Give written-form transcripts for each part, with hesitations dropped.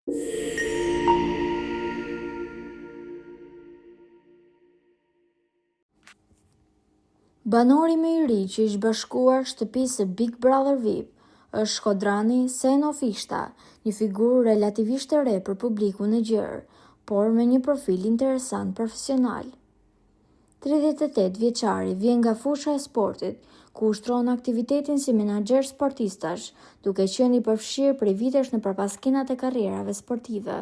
Banori më i ri që ish bashkuar shtëpisë së Big Brother VIP është shkodrani Seno Fishta, një figurë relativisht e re për publikun e gjerë, por me një profil interesant profesional. 38 vjeçari vjen nga fusha e sportit, ku ushtron aktivitetin si menaxher sportistash, duke qenë i përfshirë prej vitesh në përpaskinat e karrierave sportive.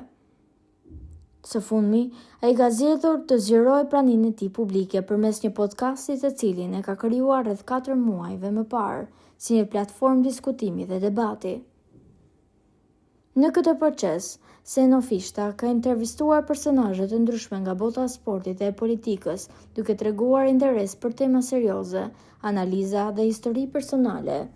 Së fundmi, ai ka zgjedhur të zgjerojë praninë e tij publike përmes një podcasti të cilin e ka krijuar rreth 4 muajve më parë, si një platformë diskutimi dhe debati. Në këtë proces, Seno Fishta ka intervistuar personazhe të ndryshme nga bota e sportit dhe e politikës, duke treguar interes për tema serioze, analiza dhe histori personale.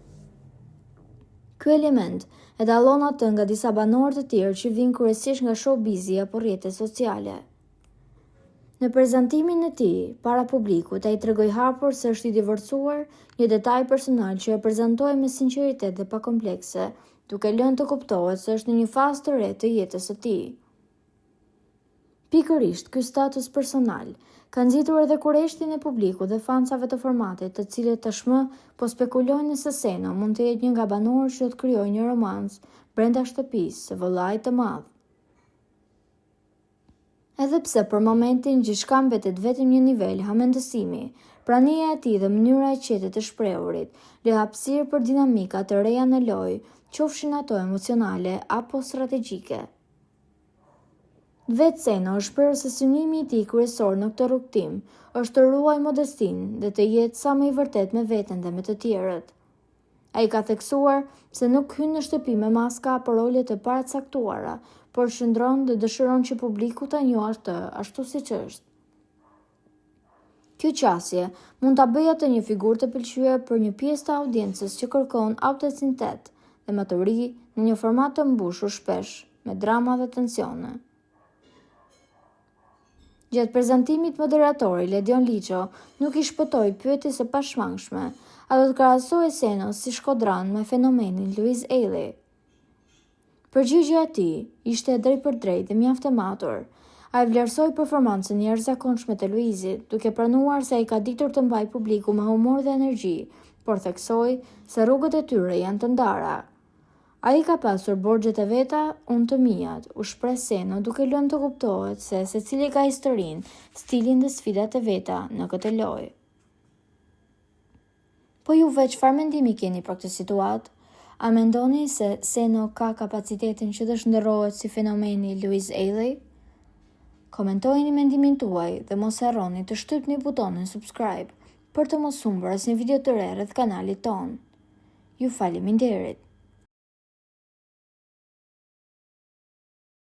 Ky element e dallon atë nga disa banorë të tjerë që vijnë kryesisht nga showbizi apo rrjetet sociale. Në prezantimin e tij para publikut, ai tregoi hapur se është i divorcuar, një detaj personal që e prezantoi me sinqeritet dhe pa komplekse, duke lënë të kuptohet se është në një fazë të re të jetës së tij. Pikërisht, ky status personal ka nxitur edhe kurreshtin e publikut dhe fansave të formatit, të cilët tashmë po spekulojnë se Seno mund të jetë një nga banorët që do të krijojë një romans brenda shtëpisë së vëllait të madh. Edhe pse për momentin gjithçka mbetet vetëm një nivel hamendësimi, prania e tij dhe mënyra e qetë të shprehurit lë hapësirë për dinamika të reja në lojë, qofshin ato emocionale apo strategjike. Vetë Seno është shprehur se synimi i tij kryesor në këtë rrugtim është të ruajë modestinë dhe të jetë sa më i vërtet me veten dhe me të tjerët. Ai ka theksuar se nuk hyn në shtëpi me maska apo role të paracaktuara, por shndron dhe dëshiron që publiku ta njohë atë ashtu siç është. Kjo qasje mund ta bëjë atë një figurë të pëlqyer për një pjesë të audiencës që kërkon autenticitet dhe maturi në një format të mbushur shpesh me drama dhe tensione. Gjatë prezantimit, moderatori Ledion Liço nuk i shpëtoi pyetjes së pashmangshme, a do të krahasojë Seno si shkodran me fenomenin Louise Ailey. Përgjigjja e tij ishte e drejtpërdrejtë dhe mjaft e matur. Ai vlerësoi performancën e jashtëzakonshme të Louisit, duke pranuar se ai ka ditur të mbajë publiku me humor dhe energji, por theksoi se rrugët e tyre janë të ndara. Ai ka pasur borxhet e veta, unë të mijat, u shpreh Seno duke lënë të kuptohet se secili ka historinë, stilin dhe sfidat e veta në këtë lojë. Po juve çfarë mendimi keni për këtë situatë? A mendoni se Seno ka kapacitetin që të shndërrohet si fenomeni Louise Ailey? Komentojeni mendimin tuaj dhe mos harroni të shtypni butonin subscribe për të mos humbur asnjë video të re rreth kanalit ton. Ju faleminderit.